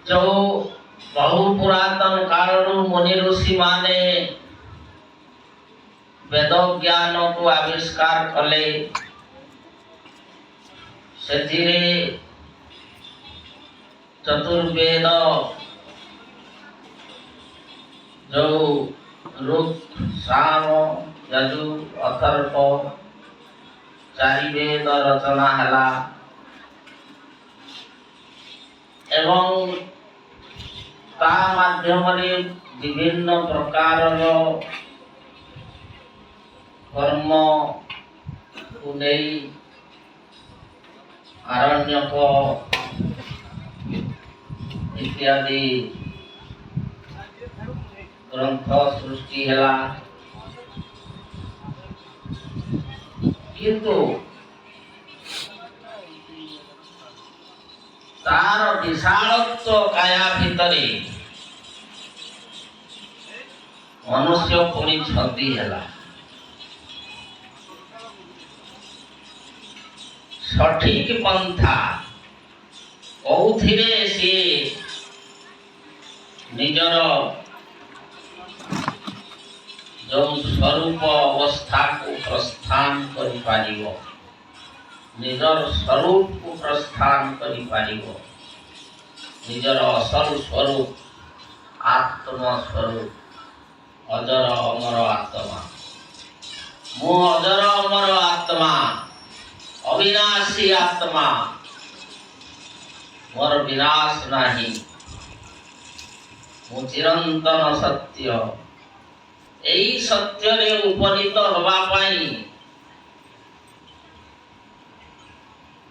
जो बहु पुरातन कालरू मुनि ऋषि माने वेद ज्ञान को आविष्कार कले सेथिरे चतुर्वेद जो ऋक् साम यजु अथर्व चारि वेद रचना हला एवं ता माध्यमरे विभिन्न प्रकार कर्म को नहीं आरण्यक इत्यादि ग्रंथ सृष्टि है किंतु तार विशालत्व काया भितरे मनुष्य पुणी क्षति है सठिक पंथा कौथिरे से निजर जो स्वरूप अवस्था को प्रस्थान करि पारिबो निजर स्वरूप को प्रस्थान करि पारिबो निजर असल स्वरूप आत्म स्वरूप अजर अमर आत्मा मु अजर अमर आत्मा अविनाशी आत्मा मोर विनाश नहीं मु चिरंतन सत्य एई सत्य रे उपनीत हवा पाई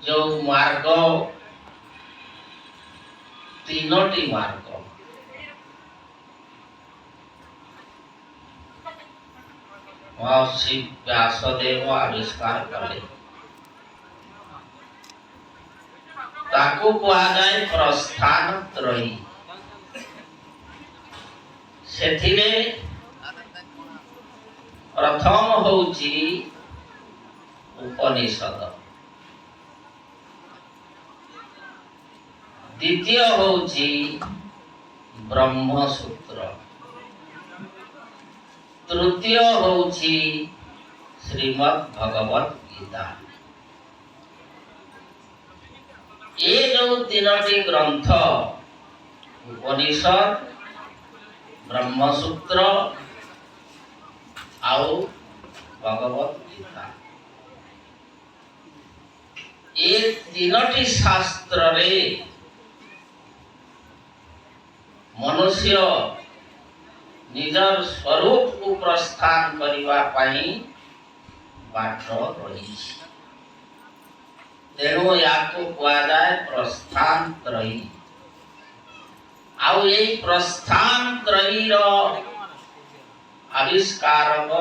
जो मार्ग तीनोटी मार्ग महर्षि व्यासदेव आविष्कार कले ताको कहा जाए प्रस्थान त्रयी सेथिरे प्रथम होउची उपनिषद द्वितीय होउची ब्रह्मसूत्र तृतीय होउची श्रीमद् भगवत गीता ये जो तीनोटी ग्रंथ उपनिषद ब्रह्मसूत्र आउ भगवत गीता ये तीनोटी शास्त्र रे मनुष्य निजर स्वरूप को प्रस्थान करिवा पाई बाट रही तेणु याको कहा जाए प्रस्थान त्रयी आउ ये प्रस्थान त्रयी रो आविष्कारक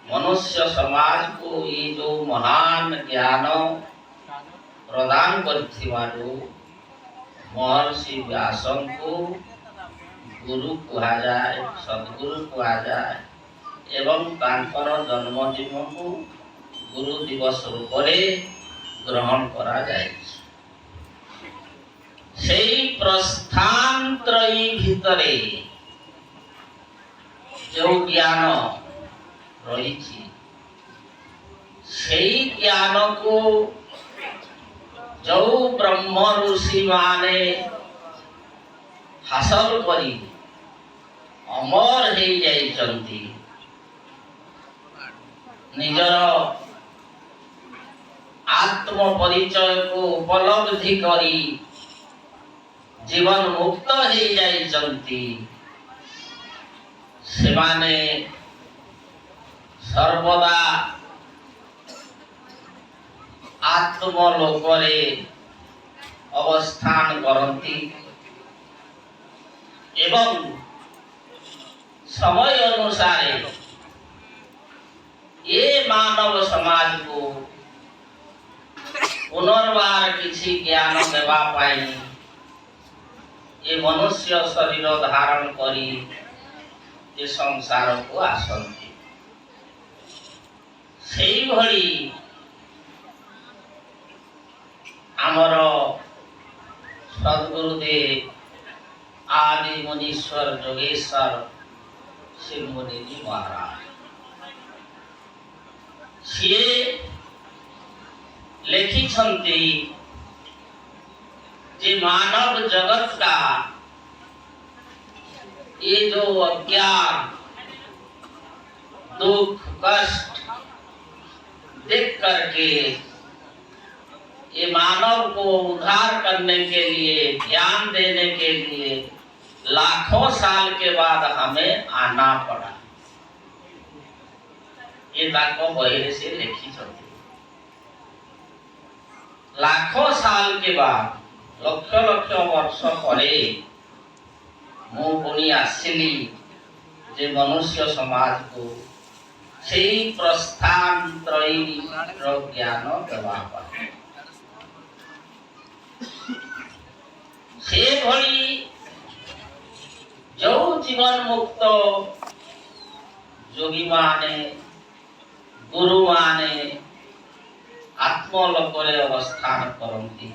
मनुष्य समाज को ये जो महान ज्ञान प्रदान करथिवारो महर्षि व्यास को गुरु कहा जाए सद्गुरु कहा जाए एवं तांकर जन्मदिन को गुरु दिवस रूप ग्रहण करा जाए सेई प्रस्थान त्रयी भितरे जो ज्ञान रही सेई ज्ञान को जो ब्रह्म ऋषि माने हासिल करी अमर हो जाइछंती निजर आत्म परिचय को उपलब्धि करी जीवन मुक्त हो जाइछंती सेमाने सर्वदा आत्मलोकरे अवस्थान करती एवं समय अनुसार ये मानव समाज को पुनर्बार किसी ज्ञान देवा पाई ये मनुष्य शरीर धारण करी ये संसार को आसंती सेई भली आमर सद्गुरु सद्गुरुदेव आदि मुनीश्वर जोगेश्वर शिव मुनि जी महाराज सी लिखिछन्ति जे मानव जगत का ये जो अज्ञान दुख कष्ट देख करके ये मानव को उद्धार करने के लिए ज्ञान देने के लिए लाखों साल के बाद हमें आना पड़ा। ये ताको बहिरे से लिखी चलती लाखों साल के बाद लक्ष लक्ष वर्ष परे मु पुणी आसिली जे मनुष्य समाज को से प्रस्थान त्रयी ज्ञान देवा से भली जो जीवन मुक्त योगी माने गुरु माने आत्मलोकरे अवस्थान करती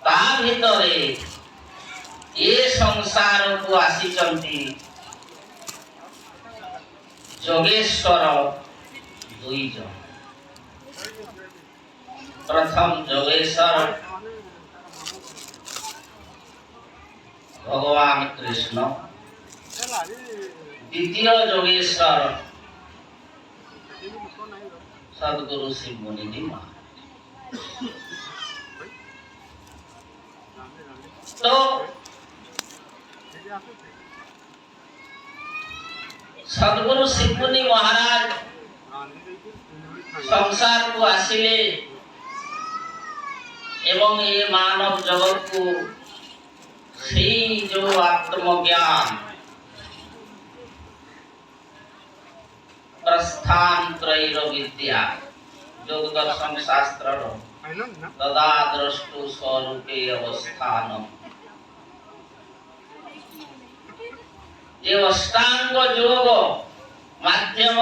ता भितरे ये संसार को आसीचंती जोगेश्वर दुई जन। प्रथम जोगेश्वर भगवान कृष्ण, द्वितीय जोगेश्वर सद्गुरु शिव मुनि जी महाराज। तो सद्गुरु शिव मुनि महाराज संसार को आसिले एवं ये मानव जगत को सी जो आत्मज्ञान प्रस्थान त्रयीर विद्या योग दर्शन शास्त्र तदा द्रष्टु स्वरूपे अवस्थान ये अष्टांग योग माध्यम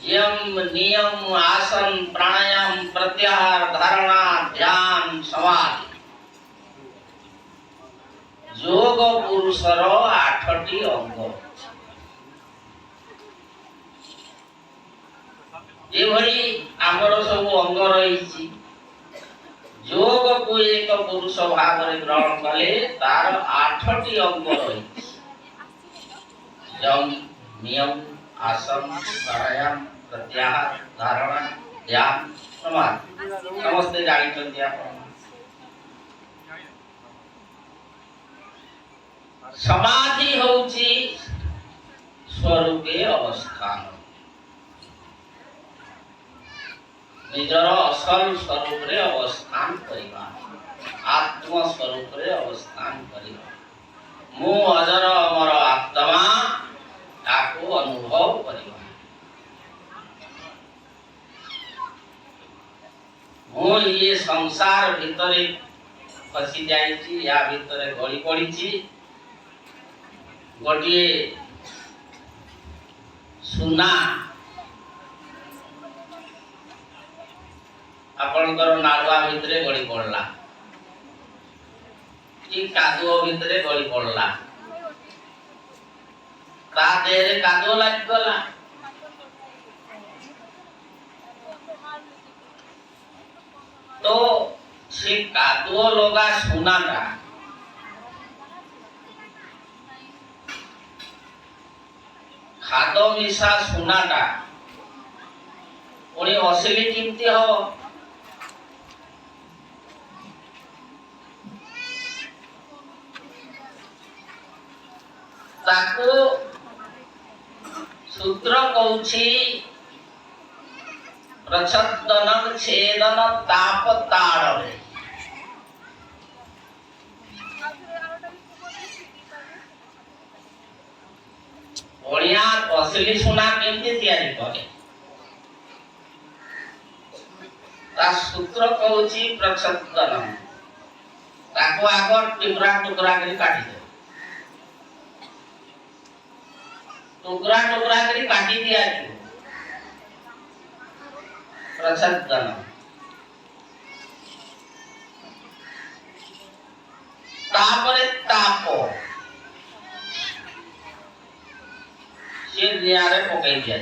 यम नियम आसन प्राणायाम प्रत्याहार धारणा ध्यान समाधि योग पुरुषर 8टी अंग ये भली आमर सब अंग रही योग को एक पुरुष भाव में ग्रहण कले तार 8टी अंग रही यम नियम आसन प्राणायाम प्रत्याहार धारणा ध्यान समाधि समस्त जानी आप समाधि होची स्वरूपे अवस्थान निजर असल स्वरूप रे अवस्थान करिबा आत्म स्वरूप रे अवस्थान करिबा मु अजर अमर आत्मा ताको अनुभव करिबा मु ये संसार भितरे फसी जाईची या भितरे गड़ी पड़ीची गोटिए सुना आपणकर नाड़ुआ भितरे गड़ी पड़ला कि कादुओ भितरे गड़ी पड़ला ता देहरे कादुओ लाग गला तो से कादुओ लोगा सुनाटा खादो मिशा सुनाटा पुणी असली किमती हो ताको सूत्र कहूछि प्रच्छदन छेदन ताप ताड़वे बढ़िया असली सुना केमती तैयारी करे ता सूत्र कहूछि प्रच्छदन ताको आगर टुकड़ा टुकड़ा करी काटी दे टुकड़ा टुकड़ा करी काटी दिया प्रच्छदन तापरे ताप से नियारे पकई दिया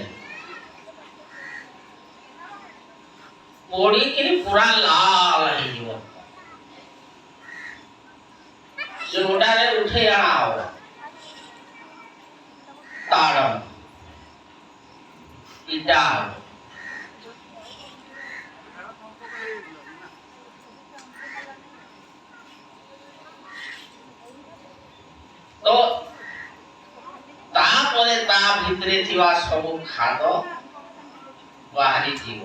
पोड़ी के पूरा लाल है जीव से उड़ारे उठे आओ तारम इडाल तो तापरे ता भितरे थिवा सब खाद बाहरी जीव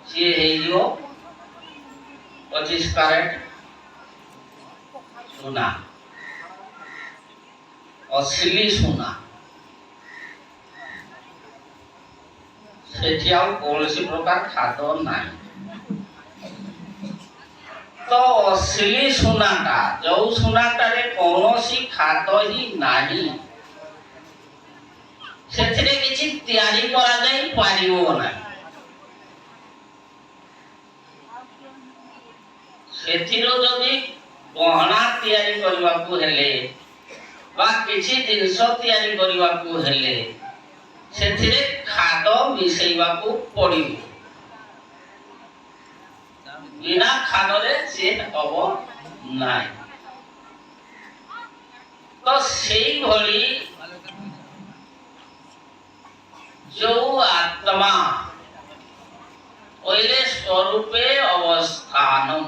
सी हे जीव 25 कैरेट सोना असली सोना सेठी आउ कौनसी प्रकार खाद नाही तो असली सोनाटा जो सोनाटारे कौनसी खाद ही नाही सेथिरे किछि तयारी करा जाई पारिबो ना सेथिरो जदि गहना तयारी करबाकू हेले बा किछि जिंस तयारी करबाकू हेले सेथिरे खाद मिसैबाकू पड़िबो बिना खादरे से हबो नाही तो सेई भली जो आत्मा ओइले स्वरूपे अवस्थानम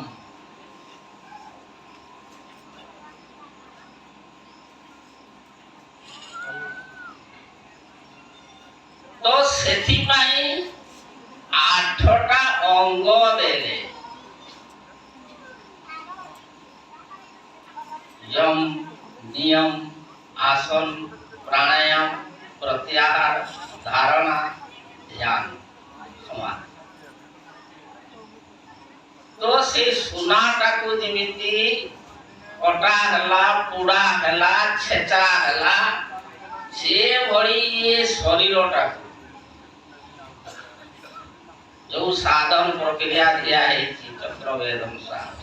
तो सेथि पाई 8टा अंग देले यम नियम आसन प्राणायाम प्रत्याहार धारणा ध्यान समाधि तो से सुनाटा को जेमिति कटा हला पुड़ा हला छेचा हला से भली ये शरीरटा जो साधन प्रक्रिया दिया है चक्रवेद अनुसार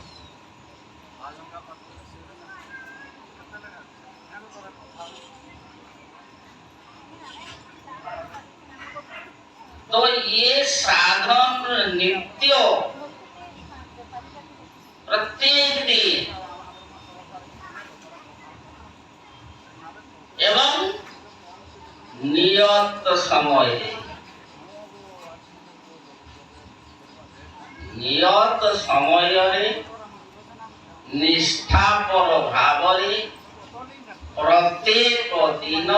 तो ये साधन नित्य प्रत्येक दिन एवं नियत समय रे निष्ठापर भावरे प्रत्येक दिन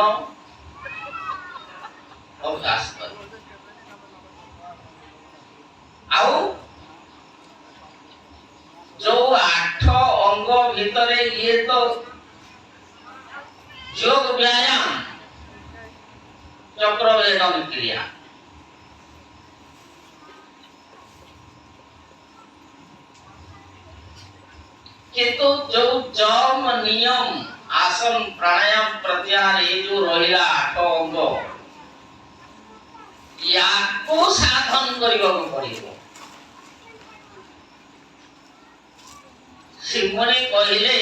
अभ्यास कर आउ जो 8 अंग भितरे ये तो योग व्यायाम चक्रवेदन क्रिया किंतु जो जम नियम आसन प्राणायाम प्रत्याहार ये जो रहिला 8 अंग याको साधन करिବାକୁ पड़िबो सिमने कहले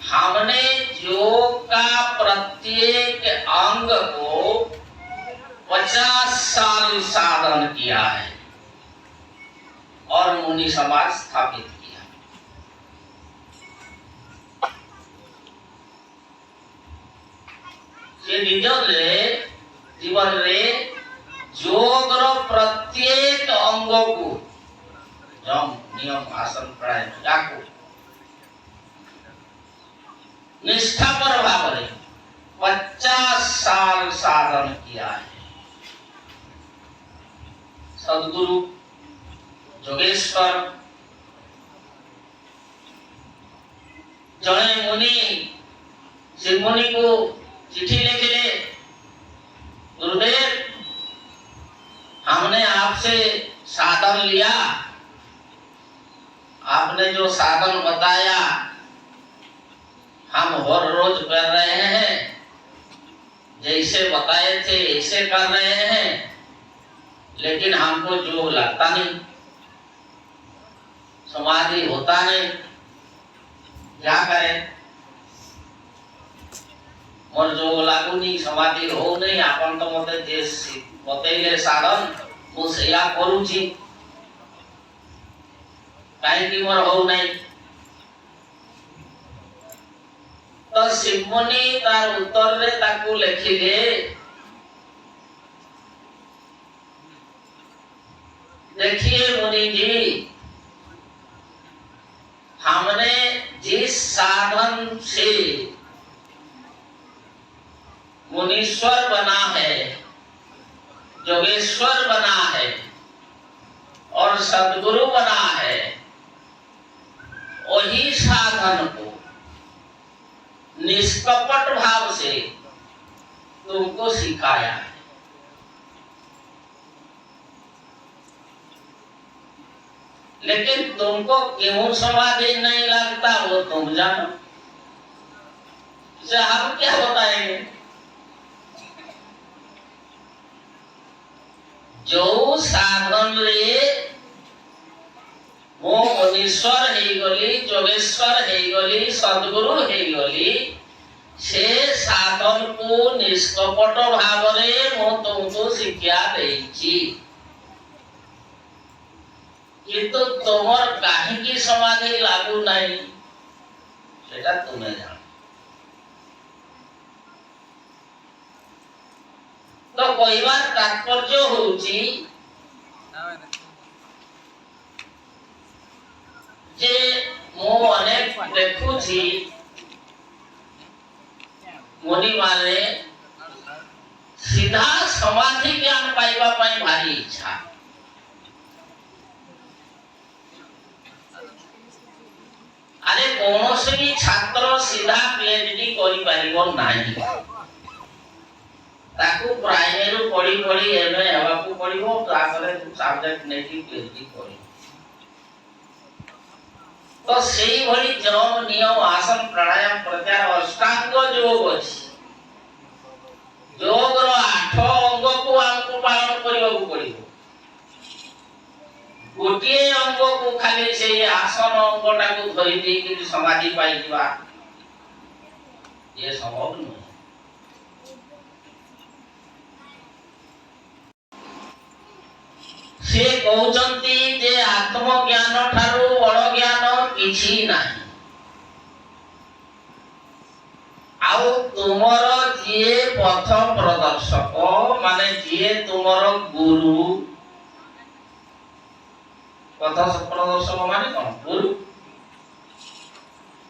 हमने योग का प्रत्येक अंग को 50 साल साधन किया है और मुनि समाज स्थापित किया से निजरे जीवन रे योगर प्रत्येक अंग को जम नियम आसन प्राणायाम याको निष्ठापर भाव रे 50 साल साधन किया है सद्गुरु जोगेश्वर जड़े मुनि से मुनि को चिट्ठी लिखले गुरुदेव हमने आपसे साधन लिया आपने जो साधन बताया हम हर रोज कर रहे हैं जैसे बताए थे ऐसे कर रहे हैं लेकिन हमको जो लगता नहीं समाधि होता नहीं, क्या करे? मोर जो लागू नहीं समाधि हो नहीं, आपन तो मते जे बतैले साधन मु सेया करूची, काई की मोर हो नहीं। तो शिवमुनि तार उत्तर रे ताकू लिखिले, देखिए मुनि जी, हमने जिस साधन से मुनीश्वर बना है, जोगेश्वर बना है और सद्गुरु बना है, वही साधन को निष्कपट भाव से तुमको सिखाया है। लेकिन तुमको क्यों समाधि नहीं लगता वो तुम जानो, इसे हम क्या बताएंगे? जो साधन रे वो मुनीश्वर हे गली, जोगेश्वर हे गली, सद्गुरु हे गली, से साधन को निष्कपट भाव रे मो तुमको शिक्षा देछि। किंतु तुमर काहे की समाधि लागू नहीं सेटा तुम्हें जानो। तो कोई बार तात्पर्य होउची जे मो अनेक देखुची मुनि माने सीधा समाधि ज्ञान पाइबा पाई भारी इच्छा। अरे कौनसी भी छात्र सीधा पीएचडी करि परिबो नाही, ताकू प्राइमरी पढ़ी पढ़ी एमए हेबाकू पड़िबो, तापर सब्जेक्ट नेकी पीएचडी करिबो। तो सेही भली जम नियम आसन प्राणायाम प्रत्याहार अष्टांग योग अछि, योग रो 8 अंग को हमको पालन करिबाकू पड़िबो। गोटे अंग को खाली से आसन अंगटा को धरि दे कि समाधि पाई दिबा ये संभव नहीं। से कहउचंती जे आत्मज्ञान ठारू बड़ ज्ञान किछि नाही। आउ तुमर जे पथ प्रदर्शक माने जे तुमर गुरु, पथ प्रदर्शक माने कौन? गुरु।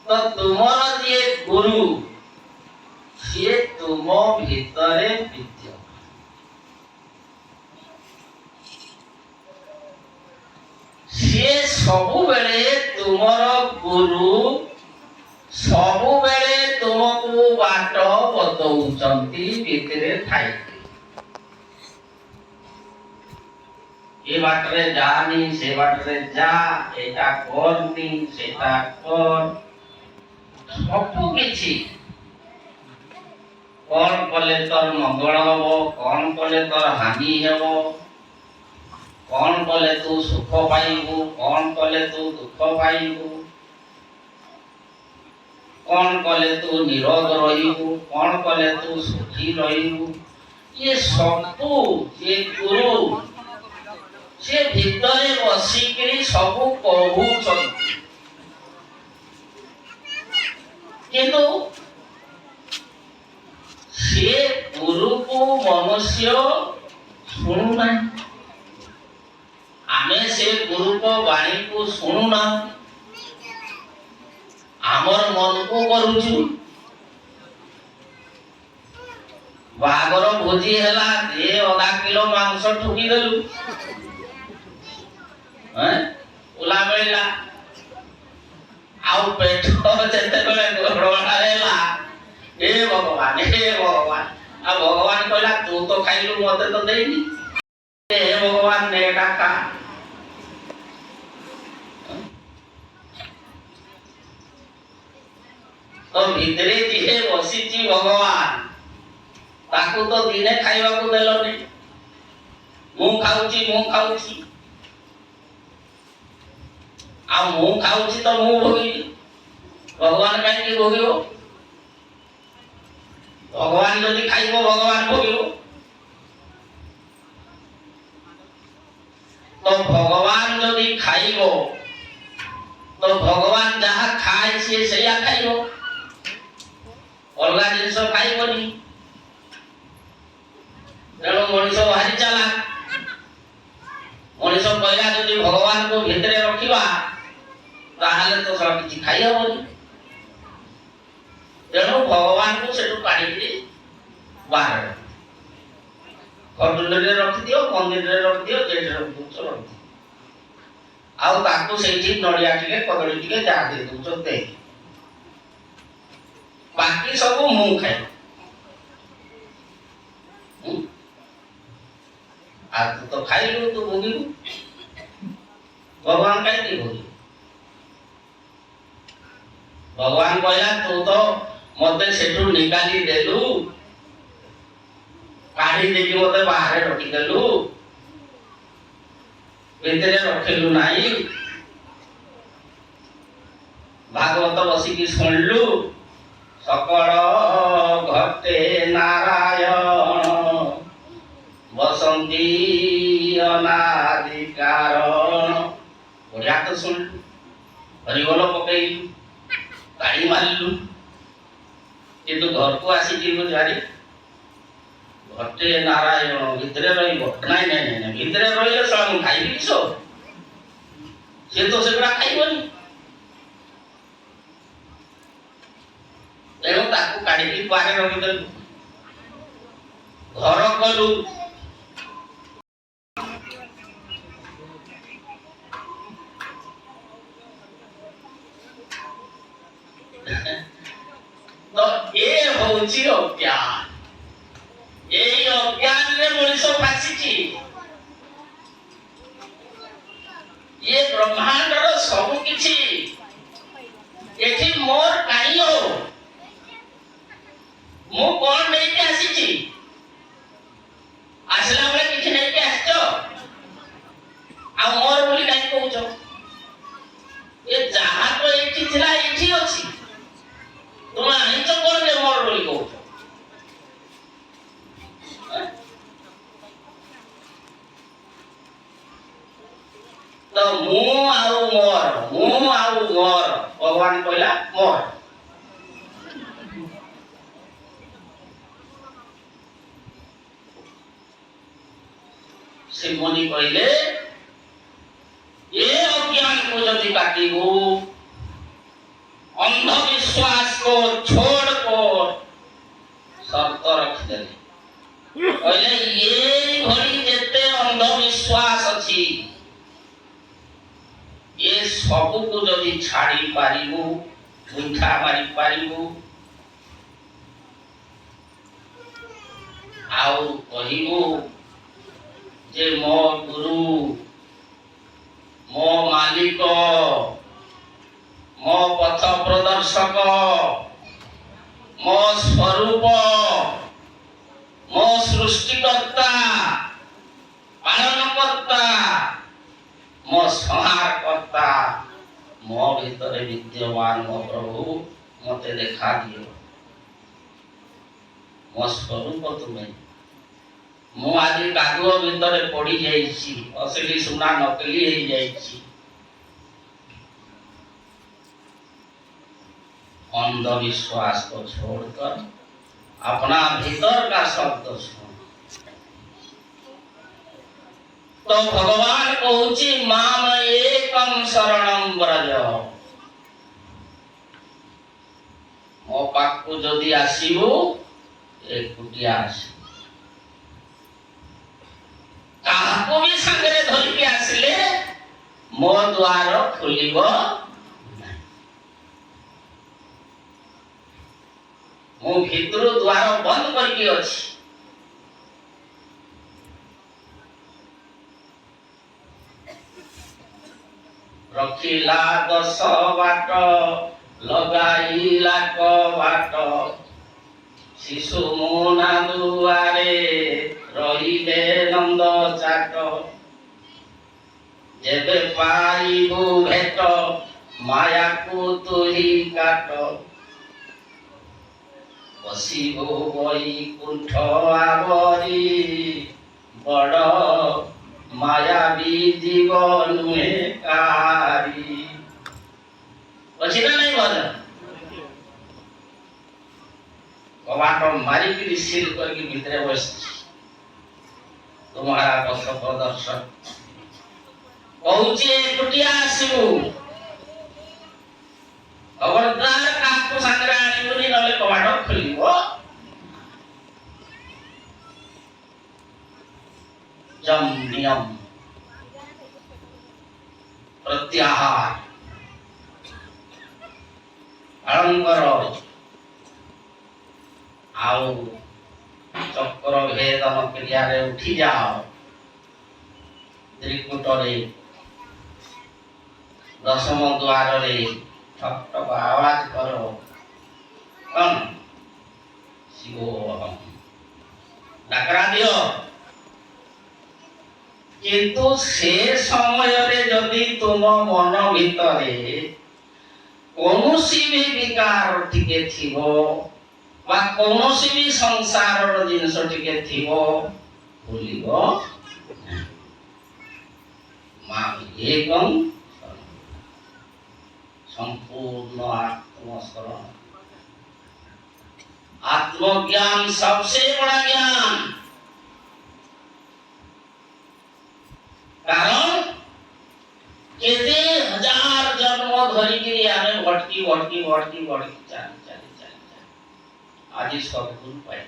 तो तुमर जे गुरु से तुम भीतरे विद्यमान, से सबु बेले तुमर गुरु सबु बेले तुमको बाट बतौचंती भितरे थाई। ये बाटरे जानी से बाटरे जा, एटा करनी सेटा कर, सबु किछि कौन कले तोर मंगल हबो, कौन कले तोर हानि हेबो, कौन कले तू सुख पाइबू, कौन कले तू दुख पाइबू, कौन कले तू निरोग रहिबू, कौन कले तू सुखी रहिबू, ये सबू जे गुरु से भीतरे बसिकरी सबू कहूचंती। किंतु से गुरु को मनुष्य सुनुना, आमे से गुरु को वाणी को सुनुना, आमर मन को करूछु। बागर भोजी हैला जे आधा किलो मांस ठुकी देलु, उला मिला आउ पेट जेते बेले गड़बड़ा हैला, हे भगवान आ भगवान कहला तू तो खाइलु मते तो देनी, हे भगवान ने डाका। तो भितरे जिहे बसिची भगवान ताकू तो दिने खाइबा को देलोनी, मु खाउची। आ मु खाऊची तो मु भोगी भगवान कहीं भोगियो भगवान जदि खाइबो भगवान भोगियो तो भगवान जदि खाइबो तो भगवान जहाँ खाए से सैया खाइबो अलगा जिनस खाइबोनी तेणु मनीष भारी चला मनीष कहला जदि भगवान को भितरे रखिबा ताहले तो सब किछि खाइ हबनी तेणु भगवान को सेटु काढी बाहर खटुले रखि दियो मंदिर रे रखि दियो जेठ रखि दियो रखि आउ ताकू सेठी नडिया टिके कदली टिके जा दे दउ दे बाकी सब मु खाए आ तो खाइलु तो भोगिलु भगवान काहे भोगी भगवान कहला तू तो मते सेठु निकाली देलु काढी देकी मते बाहर रखी देलु भितरे रखेलु नाही भागवत बसी की सुनलु सकल घटे नारायण बसंती अनादि कारण बढ़िया तो सुनलु हरिबोल पकईलु ताड़ी मारिलु किंतु घर को आसी कि जारी घटे नारायण भितरे रहिबो नहीं नहीं नहीं भितरे रहिले सब खाइबी किसो से तो सेगुड़ा खाइबनी तेणु ताकू काढ़ी बाहर रखिदेलु घर कलु तो ये होची अज्ञान यही अज्ञान रे मनुष्य फासीची ये ब्रह्मांड रो सब किछि एठी मोर काई हो मु कोन नै के आसीची आसला बेले किछि नै के आछो आ मोर बोली काई कहउछो ये जहां तो एठी थिला एठी अछि तुम आइच कोन रे मोर बोली कहउछो तो मु आउ मोर भगवान कहला मोर से मुनि कहले ये अज्ञान को यदि काटिबो अंधविश्वास को छोड़कर शर्त रखिदेले कहले ये भली जेते अंधविश्वास अछि ये सब को जदि छाड़ी पारिबो मुठा मारी पारिबो आउ कहिबो जे मो गुरु मो मालिक मो पथ प्रदर्शक मो स्वरूप मो सृष्टिकर्ता पालनकर्ता मो संहारकर्ता मो भीतर विद्यमान मो प्रभु मते देखा दियो मो स्वरूप तुम्हें मु आज कादुओ भीतर पड़ी जाइछि असली सुना नकली हो जाइछि अंधविश्वास को छोड़कर अपना भीतर का शब्द सुनो तो भगवान कहूची माम एकम शरणम व्रज मो पाखु जदि आसीबो एकुटिया आसी काहाको भी संगरे धरि के आसिले मो द्वार खुलिबो मो भितर द्वार बंद करके अछि रखिला 10 बाट लगाइला क बाट शिशु मोना दुआरे रहिले नंद चाट जेबे पाइबु भेट माया को तुही काट बसिबु बैकुंठ आवरी बड़ मायावी जीवन में कारी अच्छी ना नहीं भजन कबाट मारिक सील करके भितरे बस तुम्हारा पथ प्रदर्शन कहूचे कुटिया आसबु खबरदार काको सांगरे आनिबुनी नले कबाट खोलिबो जम नियम प्रत्याहार आलंबर आउ चक्र भेदन क्रिया रे उठी जाओ त्रिकुट रे दशम द्वार रे ठक ठक आवाज करो कौन शिवोहम डाकरा दियो किंतु से समय रे जदि तुम मन भितरे कोनोसी भी विकार टिके थिबो बा कोनोसी भी संसार रो जिनस टिके थिबो भूलिबो मां एकम संपूर्ण आत्मस्मरण आत्मज्ञान सबसे बड़ा ज्ञान कारण केते हजार जन्म धरी के आमे भटकी चली आज सद्गुरु पाई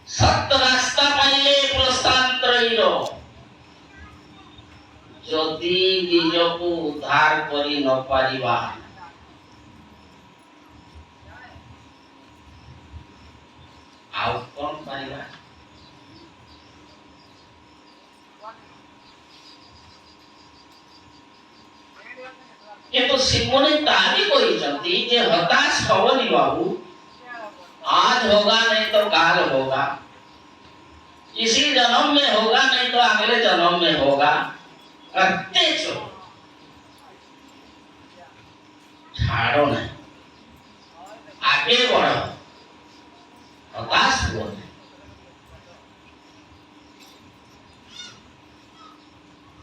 सत्य रास्ता पाइले प्रस्थांतरइरो जदि निजको उद्धार करी न पारिबा आउ कोन पारिबा किंतु सिमोने तारी कोई चलती जे हताश होवनी बाबू आज होगा नहीं तो काल होगा इसी जन्म में होगा नहीं तो अगले जन्म में होगा करते चलो छाड़ो नहीं आगे बढ़ो हताश हो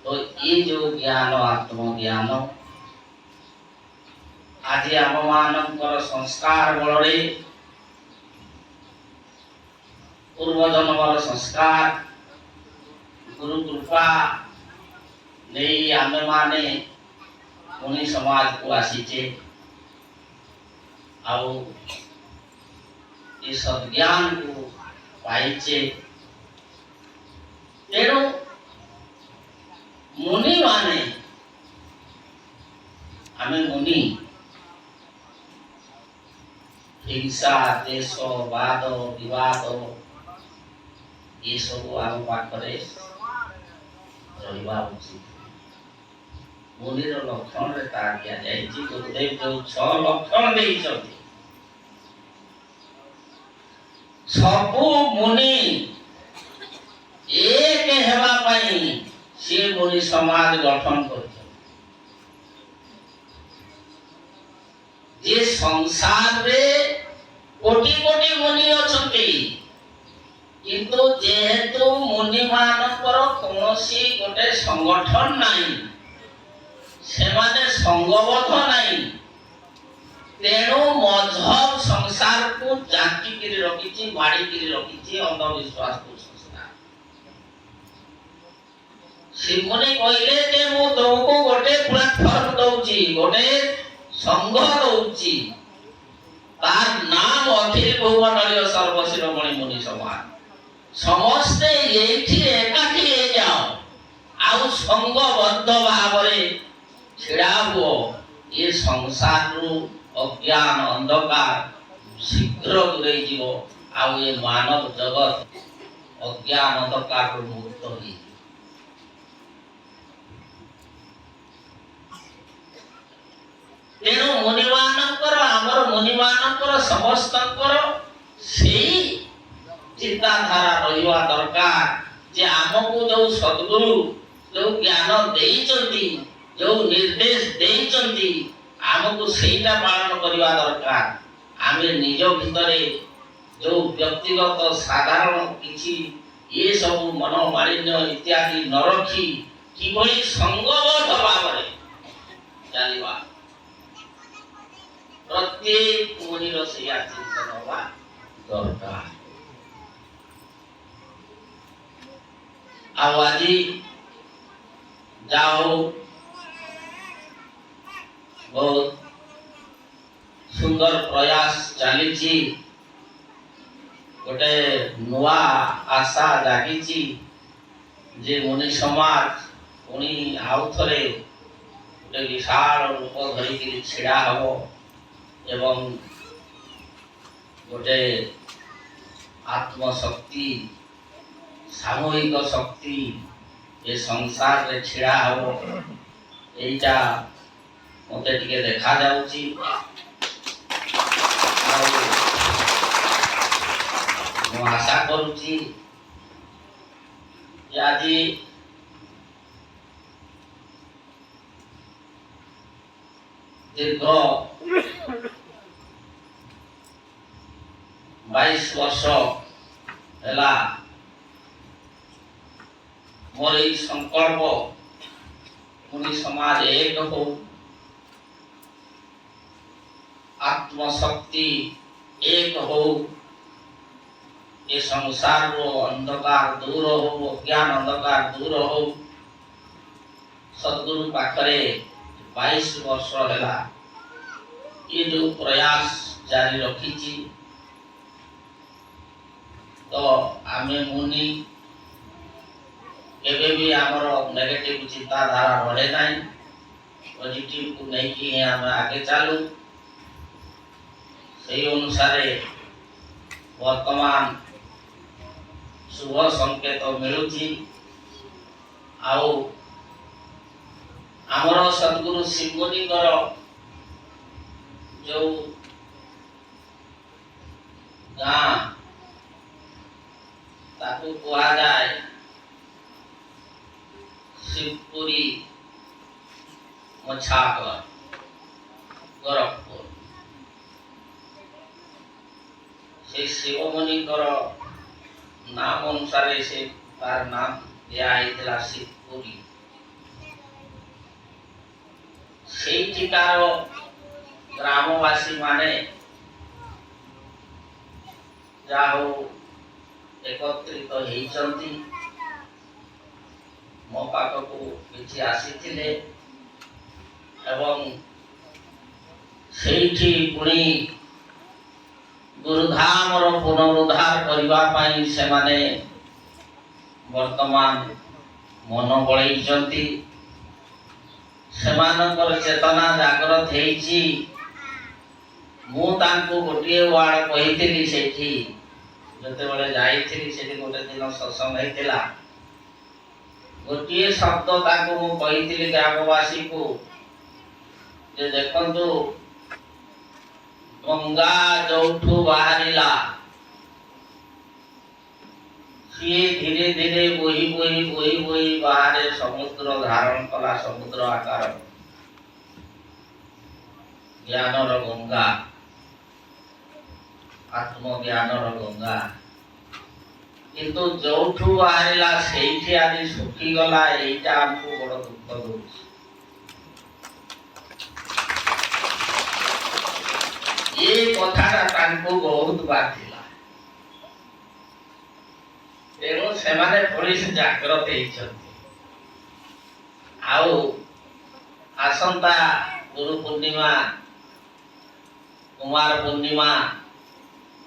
तो ये जो ज्ञान आत्मज्ञान आज आम मानकर संस्कार बल पूर्व जन्मर संस्कार गुरु कृपा नहीं आमे माने मुनि समाज को आसीचे आउ ये सद्ज्ञान को पाइचे तेणु मुनि माने आमे मुनि हिंसा देश वाद विवाद ये सब आम पाखरे रहिबा उचित मुनिर लक्षण रे ता किया जाय जी गुरुदेव जो 6 लक्षण देई छथि सबु मुनि एक हेबा पई से मुनि समाज गठन करछ जे संसार रे कोटि कोटि मुनि अछंती किंतु जेहेतु मुनि मानकर कोनोसी गोटे संगठन नाही सेमाने संगबद्ध नाही तेणु मजहब संसार को जाति के रखिछि बाड़ी के रखिछि अंधविश्वास को संस्कार सिमुनि कहले जे मु तुमको गोटे प्लेटफॉर्म दउची गोटे संघ दउची तार नाम अखिल भुवनलीय सर्वशिरोमणि मुनि समाज समस्ते एठी एकाठी हे जाओ आउ संगबद्ध भावरे छिड़ा हुओ ये संसार रु अज्ञान अंधकार शीघ्र दूरे जीवो आउ ये मानव जगत अज्ञान अंधकार रु मुक्त होई तेणु मुनिमानकर आमर मुनिमानकर समस्तकर सेही चिंताधारा रहिवा दरकार जे आमको जो सद्गुरु जो ज्ञान देइचंती जो निर्देश देइचंती आमको सेटा पालन करवा दरकार। आमे निज भितरे जो व्यक्तिगत साधारण किछि ये सब मनोमालिन्य इत्यादि न रखी किभଳି संगबद्ध भाବରେ ଚାଲିବା प्रत्येक मुनिर सेया चिंतन हवा दरकार। आवाजी जाओ बहुत सुंदर प्रयास चली गोटे नुआ आशा जागी जे मुनि समाज पुणी आउ थे गोटे विशाल रूप धरिक छिड़ा हम एवं गोटे आत्मशक्ति सामूहिक शक्ति ये संसार रे छिड़ा हम एटा मते टिके देखा जाउची। ମୁଁ ଆଶା କରୁଛି ଯେ ଆଜି ଦୀର୍ଘ 22 ବର୍ଷ ହେଲା ମୋର ଏଇ ସଂକଳ୍ପ मुनि समाज एक हो आत्मशक्ति एक हो ये संसार रो अंधकार दूर हो ज्ञान अंधकार दूर हो सद्गुरु पाखरे 22 वर्ष है ये जो प्रयास जारी रखी तो आमे मुनि केबे भी आमर नेगेटिव चिंताधारा रहे ना पॉजिटिव को नहीं कि आम आगे चालू से अनुसार वर्तमान शुभ संकेत मिलुची आउ आमर सद्गुरु शिवमुनि जो गाँ ताकू कहा जाए शिवपुरी मछागर गोरखपुर से शिवमुनि नाम अनुसार से तार नाम दिया शिवपुरी सेठिकार ग्रामवासी माने जाहो एकत्रित होइचंती मो पाखकू किछि आसीथिले एवं सेठी पुणी गुरुधाम रो पुनरुद्धार करबा पई से माने वर्तमान मन बळैचंती सेमानकर चेतना जागृत हेची मु तांको गोटिए वार्ड कहिथिली सेठी जते बेले जाईथिली सेठी गोटे दिन सत्संग हेतिला गोटिए शब्द ताको मु कहिथिली ग्रामवासी को जे देखंतु गंगा जोठू बाहरिला सी धीरे धीरे बोही बोही बोही बोही बाहरे समुद्र धारण कला समुद्र आकार ज्ञान गंगा आत्मज्ञान गंगा किंतु जोठू बाहरिला सेठी आदि सुखी गला एटा हमको बड़ दुख दउछि। ये कथाटा तांको बहुत बाधिला तेणु सेमाने पुलिस जागृत हेइछन्ति आउ आसंता गुरु पूर्णिमा कुमार पूर्णिमा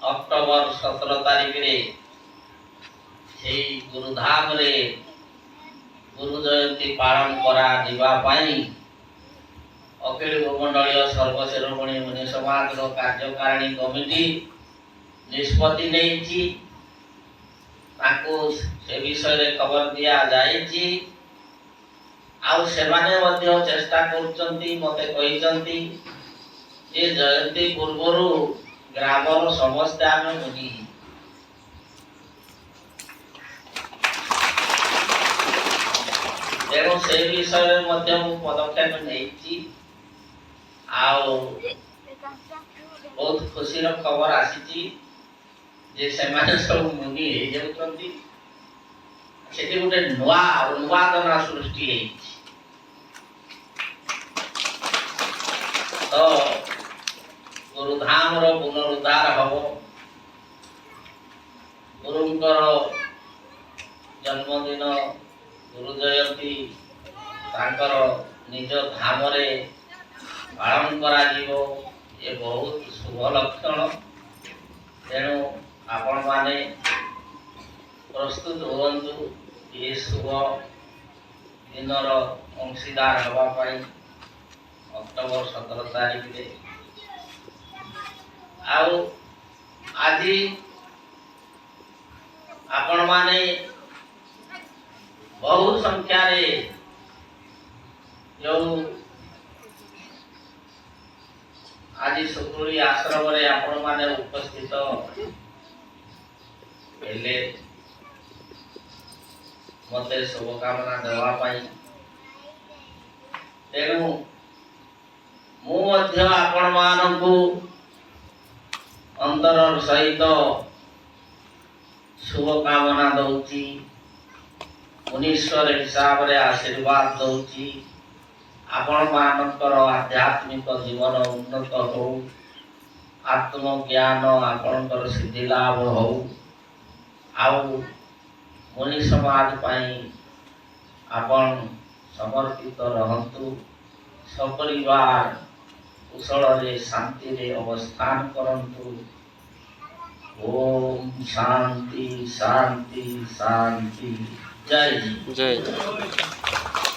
अक्टोबर 17 तारिख रे से गुरुधाम रे गुरु जयंती पालन करा दिबा पाई अखिल मंडलीय सर्वशिरोमणि मुनि समाज रो कार्यकारिणी कमिटी निष्पत्ति नेछि ताको से विषय रे खबर दिया जायछि आउ सेमाने मध्य चेष्टा करचंती मते कहिचंती जे जयंती पूर्वरु ग्रामर समस्त आमे मुनि ତେଣୁ ସେ ବିଷୟରେ ମଧ୍ୟ ମୁଁ ପଦକ୍ଷେପ ନେଇଛି। ଆଉ ବହୁତ ଖୁସିର ଖବର ଆସିଛି ଯେ ସେମାନେ ସବୁ ମୁନି ହେଇଯାଉଛନ୍ତି। ସେଠି ଗୋଟେ ନୂଆ ଉନ୍ମାଦନା ସୃଷ୍ଟି ହେଇଛି। ତ ଗୁରୁଧାମର ପୁନରୁଦ୍ଧାର ହବ। ଗୁରୁଙ୍କର ଜନ୍ମଦିନ, ଗୁରୁ ଜୟନ୍ତୀ ତାଙ୍କର ନିଜ ଧାମରେ ପାଳନ କରାଯିବ। ଏ ବହୁତ ଶୁଭ ଲକ୍ଷଣ। ତେଣୁ ଆପଣମାନେ ପ୍ରସ୍ତୁତ ହୁଅନ୍ତୁ ଏ ଶୁଭ ଦିନର ଅଂଶୀଦାର ହେବା ପାଇଁ। ଅକ୍ଟୋବର 17 ତାରିଖରେ ଆଉ ଆଜି ଆପଣମାନେ ବହୁ ସଂଖ୍ୟାରେ ଯେଉଁ ଆଜି ସୁକୁଳି ଆଶ୍ରମରେ ଆପଣମାନେ ଉପସ୍ଥିତ ହେଲେ ମତେ ଶୁଭକାମନା ଦେବା ପାଇଁ। ତେଣୁ ମୁଁ ମଧ୍ୟ ଆପଣମାନଙ୍କୁ ଅନ୍ତରର ସହିତ ଶୁଭକାମନା ଦଉଛି। ମୁନୀଶ୍ୱର ହିସାବରେ ଆଶୀର୍ବାଦ ଦଉଛି। ଆପଣମାନଙ୍କର ଆଧ୍ୟାତ୍ମିକ ଜୀବନ ଉନ୍ନତ ହଉ, ଆତ୍ମଜ୍ଞାନ ଆପଣଙ୍କର ସିଦ୍ଧି ଲାଭ ହଉ, ଆଉ ମୁନି ସମାଜ ପାଇଁ ଆପଣ ସମର୍ପିତ ରହନ୍ତୁ। ସପରିବାର କୁଶଳରେ ଶାନ୍ତିରେ ଅବସ୍ଥାନ କରନ୍ତୁ। ओम शांति शांति शांति। जय जय।